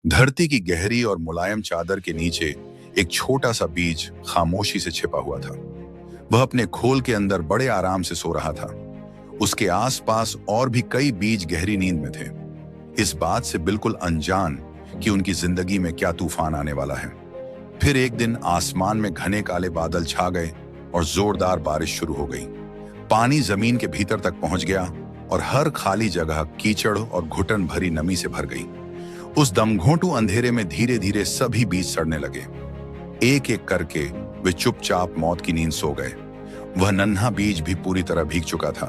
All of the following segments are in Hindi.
धरती की गहरी और मुलायम चादर के नीचे एक छोटा सा बीज खामोशी से छिपा हुआ था। वह अपने खोल के अंदर बड़े आराम से सो रहा था। उसके आसपास और भी कई बीज गहरी नींद में थे, इस बात से बिल्कुल अनजान कि उनकी जिंदगी में क्या तूफान आने वाला है। फिर एक दिन आसमान में घने काले बादल छा गए और जोरदार बारिश शुरू हो गई। पानी जमीन के भीतर तक पहुंच गया और हर खाली जगह कीचड़ और घुटन भरी नमी से भर गई। उस दमघोंटू अंधेरे में धीरे धीरे सभी बीज सड़ने लगे। एक एक करके वे चुपचाप मौत की नींद सो गए। वह नन्हा बीज भी पूरी तरह भीग चुका था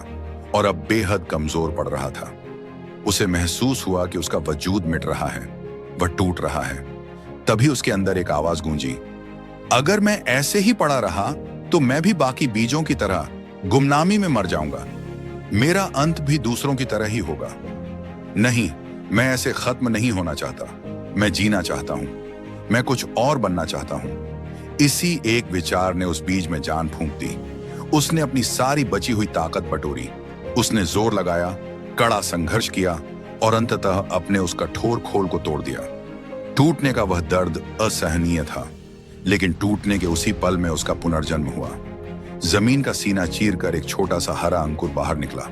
और अब बेहद कमजोर पड़ रहा था। उसे महसूस हुआ कि उसका वजूद मिट रहा है, वह टूट रहा है। तभी उसके अंदर एक आवाज गूंजी, अगर मैं ऐसे ही पड़ा रहा तो मैं भी बाकी बीजों की तरह गुमनामी में मर जाऊंगा। मेरा अंत भी दूसरों की तरह ही होगा। नहीं, मैं ऐसे खत्म नहीं होना चाहता। मैं जीना चाहता हूं। मैं कुछ और बनना चाहता हूं। इसी एक विचार ने उस बीज में जान फूंक दी। उसने अपनी सारी बची हुई ताकत बटोरी। उसने जोर लगाया, कड़ा संघर्ष किया और अंततः अपने उस कठोर खोल को तोड़ दिया। टूटने का वह दर्द असहनीय था, लेकिन टूटने के उसी पल में उसका पुनर्जन्म हुआ। जमीन का सीना चीरकर एक छोटा सा हरा अंकुर बाहर निकला।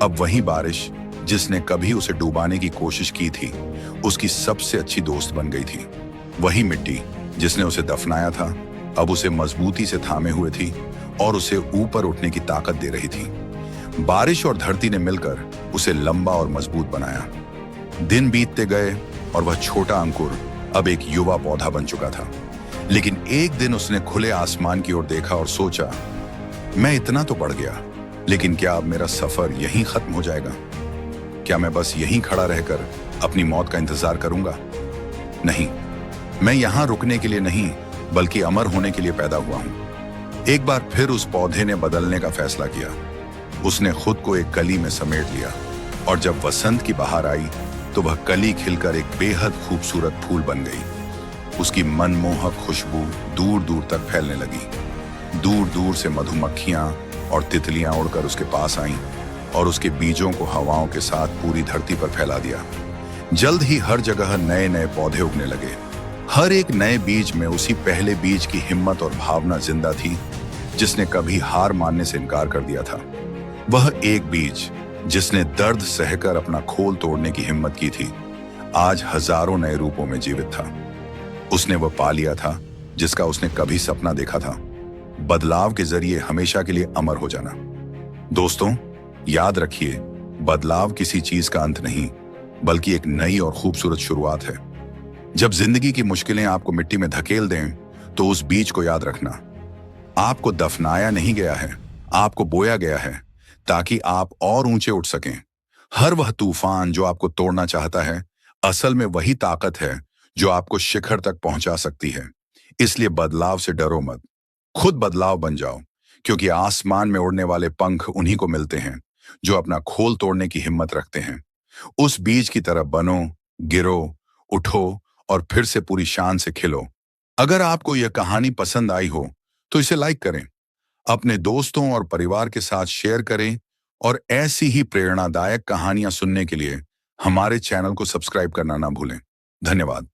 अब वही बारिश जिसने कभी उसे डुबाने की कोशिश की थी, उसकी सबसे अच्छी दोस्त बन गई थी। वही मिट्टी जिसने उसे दफनाया था, अब उसे मजबूती से थामे हुए थी और उसे ऊपर उठने की ताकत दे रही थी। बारिश और धरती ने मिलकर उसे लंबा और मजबूत बनाया। दिन बीतते गए और वह छोटा अंकुर अब एक युवा पौधा बन चुका था। लेकिन एक दिन उसने खुले आसमान की ओर देखा और सोचा, मैं इतना तो बढ़ गया, लेकिन क्या अब मेरा सफर यहीं खत्म हो जाएगा? क्या मैं बस यहीं खड़ा रहकर अपनी मौत का इंतजार करूंगा? नहीं, मैं यहां रुकने के लिए नहीं, बल्कि अमर होने के लिए पैदा हुआ हूं। एक बार फिर उस पौधे ने बदलने का फैसला किया। उसने खुद को एक कली में समेट लिया और जब वसंत की बहार आई तो वह कली खिलकर एक बेहद खूबसूरत फूल बन गई। उसकी मनमोहक खुशबू दूर दूर तक फैलने लगी। दूर दूर से मधुमक्खियां और तितलियां उड़कर उसके पास आईं और उसके बीजों को हवाओं के साथ पूरी धरती पर फैला दिया। जल्द ही हर जगह नए नए पौधे उगने लगे। हर एक नए बीज में उसी पहले बीज की हिम्मत और भावना जिंदा थी, जिसने कभी हार मानने से इनकार कर दिया था। वह एक बीज जिसने दर्द सहकर अपना खोल तोड़ने की हिम्मत की थी, आज हजारों नए रूपों में जीवित था। उसने वह पा लिया था जिसका उसने कभी सपना देखा था, बदलाव के जरिए हमेशा के लिए अमर हो जाना। दोस्तों, याद रखिए, बदलाव किसी चीज का अंत नहीं, बल्कि एक नई और खूबसूरत शुरुआत है। जब जिंदगी की मुश्किलें आपको मिट्टी में धकेल दें, तो उस बीज को याद रखना, आपको दफनाया नहीं गया है, आपको बोया गया है, ताकि आप और ऊंचे उठ सकें। हर वह तूफान जो आपको तोड़ना चाहता है, असल में वही ताकत है जो आपको शिखर तक पहुंचा सकती है। इसलिए बदलाव से डरो मत, खुद बदलाव बन जाओ, क्योंकि आसमान में उड़ने वाले पंख उन्हीं को मिलते हैं जो अपना खोल तोड़ने की हिम्मत रखते हैं। उस बीज की तरह बनो, गिरो, उठो और फिर से पूरी शान से खिलो। अगर आपको यह कहानी पसंद आई हो तो इसे लाइक करें, अपने दोस्तों और परिवार के साथ शेयर करें और ऐसी ही प्रेरणादायक कहानियां सुनने के लिए हमारे चैनल को सब्सक्राइब करना ना भूलें। धन्यवाद।